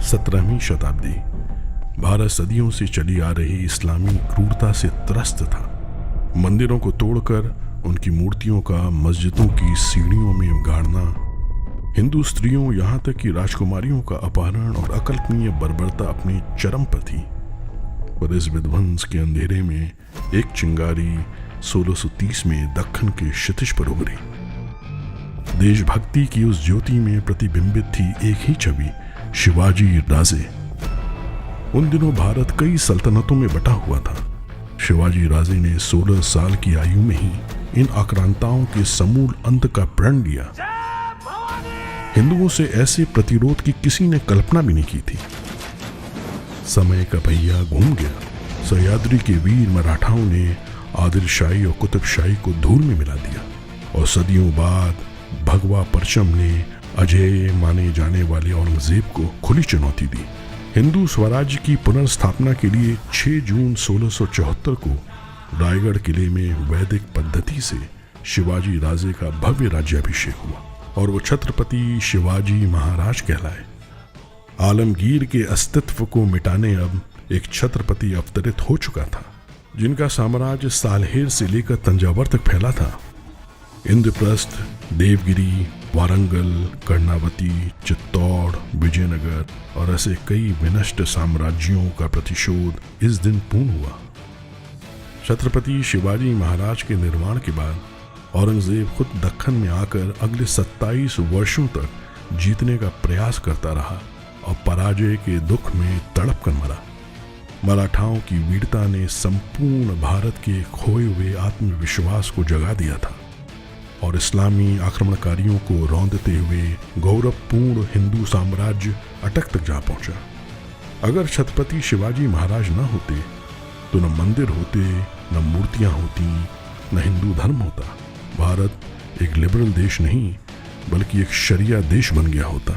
17वीं शताब्दी भारत सदियों से चली आ रही इस्लामी क्रूरता से त्रस्त था। मंदिरों को तोड़कर उनकी मूर्तियों का मस्जिदों की सीढ़ियों में गाड़ना, हिंदू स्त्रियों यहाँ तक कि राजकुमारियों का अपहरण और अकल्पनीय बर्बरता अपनी चरम पर थी। पर इस विध्वंस के अंधेरे में एक चिंगारी 1630 में दक्खन के क्षितिज पर उभरी। देशभक्ति की उस ज्योति में प्रतिबिंबित थी एक ही छवि, शिवाजी राजे। उन दिनों भारत कई सल्तनतों में बटा हुआ था। शिवाजी राजे ने 16 साल की आयु में ही इन आक्रांताओं के समूल अंत का प्रण लिया। हिंदुओं से ऐसे प्रतिरोध की किसी ने कल्पना भी नहीं की थी। समय का पहिया घूम गया। सह्याद्री के वीर मराठाओं ने आदिल शाही और कुतुब शाही को धूल में मिला दिया और सदियों बाद भगवा परचम ने अजेय माने जाने वाले औरंगजेब को खुली चुनौती दी। हिंदू स्वराज्य की पुनर्स्थापना के लिए 6 जून 1674 को रायगढ़ किले में वैदिक पद्धति से शिवाजी राजे का भव्य राज्याभिषेक हुआ और वो छत्रपति शिवाजी महाराज कहलाए। आलमगीर के अस्तित्व को मिटाने अब एक छत्रपति अवतरित हो चुका था, जिनका साम्राज्य सालहेर से लेकर तंजावर तक फैला था। इंद्रप्रस्थ, देवगिरी, वारंगल, कर्णावती, चित्तौड़, विजयनगर और ऐसे कई विनष्ट साम्राज्यों का प्रतिशोध इस दिन पूर्ण हुआ। छत्रपति शिवाजी महाराज के निर्माण के बाद औरंगजेब खुद दक्खन में आकर अगले 27 वर्षों तक जीतने का प्रयास करता रहा और पराजय के दुख में तड़प कर मरा। मराठाओं की वीरता ने संपूर्ण भारत के खोए हुए आत्मविश्वास को जगा दिया था और इस्लामी आक्रमणकारियों को रौंदते हुए गौरवपूर्ण हिंदू साम्राज्य अटक तक जा पहुंचा। अगर छत्रपति शिवाजी महाराज न होते तो न मंदिर होते, न मूर्तियां होती, न हिंदू धर्म होता। भारत एक लिबरल देश नहीं बल्कि एक शरिया देश बन गया होता।